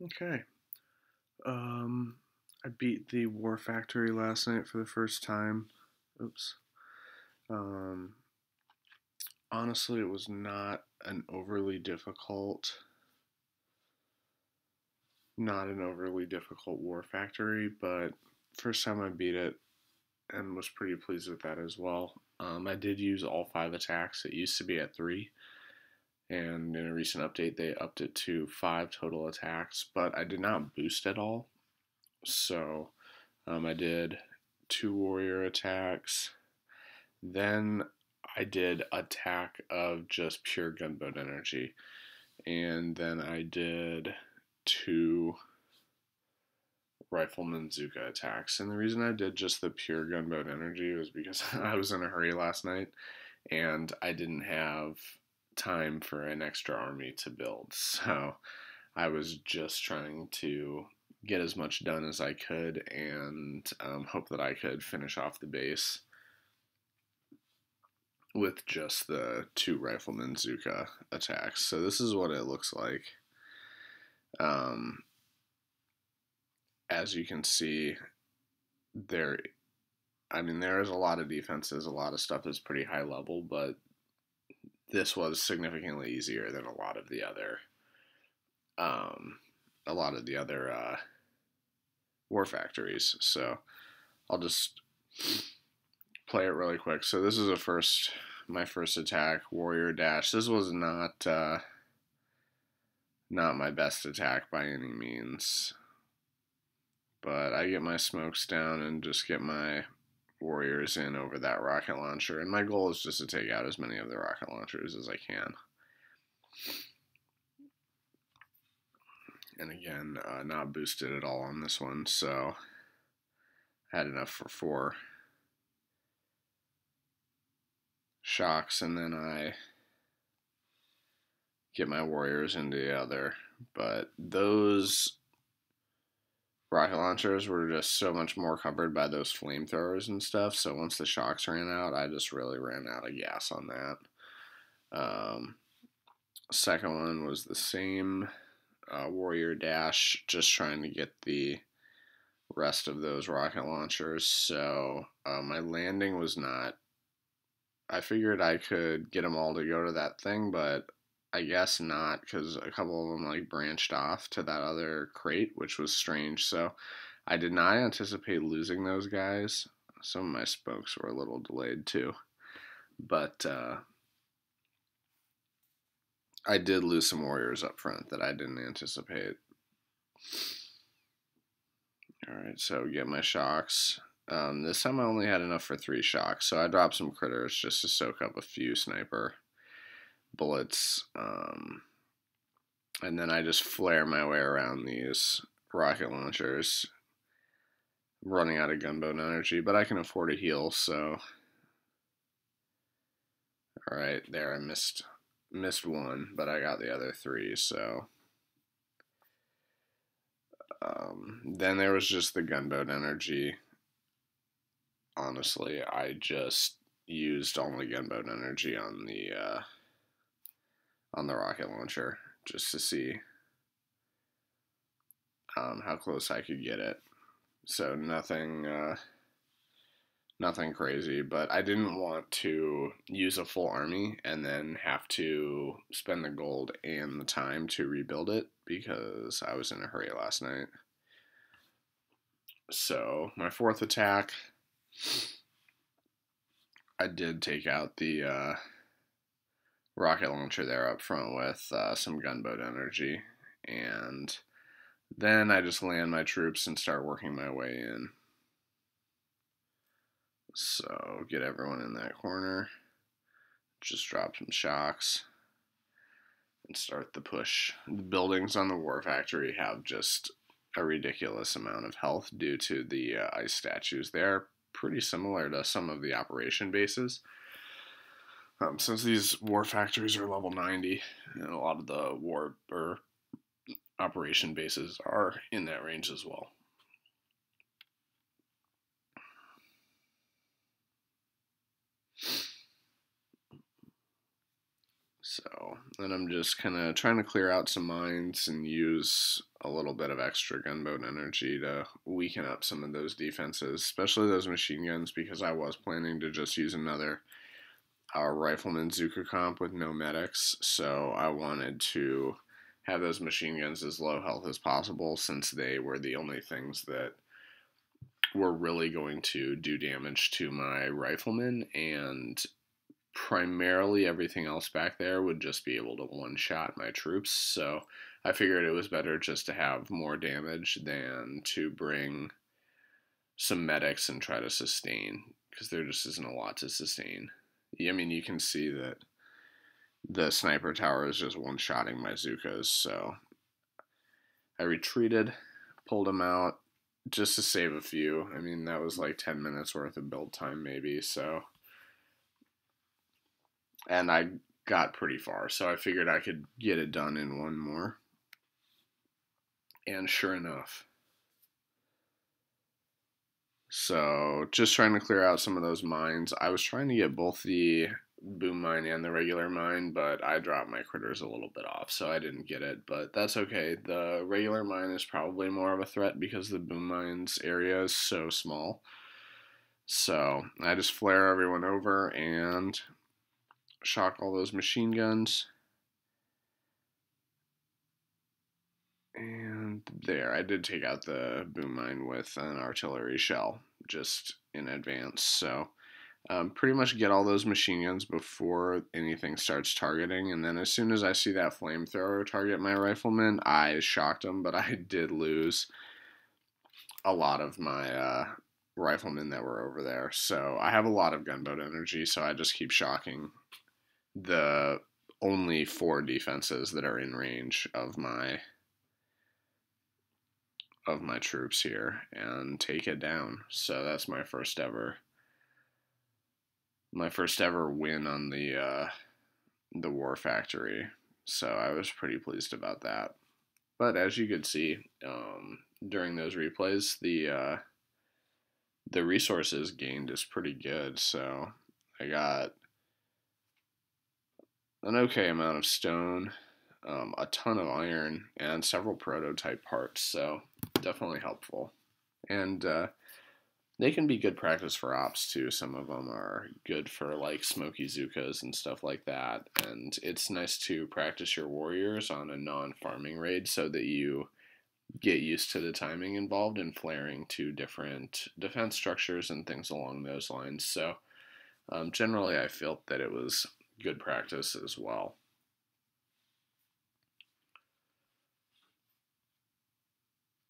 Okay. Um, I beat the War Factory last night for the first time. Oops. Um, Honestly, it was not an overly difficult War Factory, but first time I beat it and was pretty pleased with that as well. I did use all five attacks. It used to be at three, and in a recent update, they upped it to five total attacks, but I did not boost at all. So I did two warrior attacks. Then I did attack of just pure gunboat energy. And then I did two riflemen zooka attacks. And the reason I did just the pure gunboat energy was because I was in a hurry last night and I didn't have time for an extra army to build. So I was just trying to get as much done as I could and hope that I could finish off the base with just the two rifleman zooka attacks. So this is what it looks like. Um, as you can see, there, I mean, there is a lot of defenses. A lot of stuff is pretty high level, but this was significantly easier than um, a lot of the other war factories. So I'll just play it really quick. So this is my first attack, warrior dash. This was not my best attack by any means, but I get my smokes down and just get my warriors in over that rocket launcher. And my goal is just to take out as many of the rocket launchers as I can. And again, not boosted at all on this one, so I had enough for four shocks, and then I get my warriors into the other. But those rocket launchers were just so much more covered by those flamethrowers and stuff, so once the shocks ran out, I just really ran out of gas on that. Second one was the same warrior dash, just trying to get the rest of those rocket launchers. So my landing was not. I figured I could get them all to go to that thing, but I guess not, because a couple of them like branched off to that other crate, which was strange. So I did not anticipate losing those guys. Some of my spokes were a little delayed too, but I did lose some warriors up front that I didn't anticipate. Alright, so get my shocks. This time I only had enough for three shocks, so I dropped some critters just to soak up a few sniper bullets. And then I just flare my way around these rocket launchers. I'm running out of gunboat energy, but I can afford a heal, so. Alright, there I missed one, but I got the other three, so. Then there was just the gunboat energy. Honestly, I just used only gunboat energy on the rocket launcher just to see how close I could get it. So nothing crazy, but I didn't want to use a full army and then have to spend the gold and the time to rebuild it because I was in a hurry last night. So my fourth attack, I did take out the rocket launcher there up front with some gunboat energy, and then I just land my troops and start working my way in. So get everyone in that corner, just drop some shocks, and start the push. The buildings on the war factory have just a ridiculous amount of health due to the ice statues. They are pretty similar to some of the operation bases. Since these war factories are level 90, and a lot of the war or operation bases are in that range as well. So and I'm just kind of trying to clear out some mines and use a little bit of extra gunboat energy to weaken up some of those defenses, especially those machine guns, because I was planning to just use another rifleman zooka comp with no medics, so I wanted to have those machine guns as low health as possible, since they were the only things that were really going to do damage to my riflemen, and primarily everything else back there would just be able to one-shot my troops. So I figured it was better just to have more damage than to bring some medics and try to sustain, because there just isn't a lot to sustain. I mean, you can see that the sniper tower is just one-shotting my zookas, so I retreated, pulled them out just to save a few. I mean, that was like 10 minutes worth of build time maybe, so. And I got pretty far, so I figured I could get it done in one more. And sure enough. So just trying to clear out some of those mines. I was trying to get both the boom mine and the regular mine, but I dropped my critters a little bit off, so I didn't get it. But that's okay. The regular mine is probably more of a threat because the boom mine's area is so small. So I just flare everyone over and shock all those machine guns. And there, I did take out the boom mine with an artillery shell just in advance. So pretty much get all those machine guns before anything starts targeting. And then as soon as I see that flamethrower target my rifleman, I shocked them, but I did lose a lot of my riflemen that were over there. So I have a lot of gunboat energy, so I just keep shocking the only 4 defenses that are in range of my troops here and take it down. So that's my first ever win on the war factory. So I was pretty pleased about that. But as you could see during those replays, the resources gained is pretty good. So I got an okay amount of stone, a ton of iron, and several prototype parts, so definitely helpful. And they can be good practice for ops too. Some of them are good for like smoky zookas and stuff like that, and it's nice to practice your warriors on a non-farming raid so that you get used to the timing involved in flaring to different defense structures and things along those lines. So generally I felt that it was good practice as well.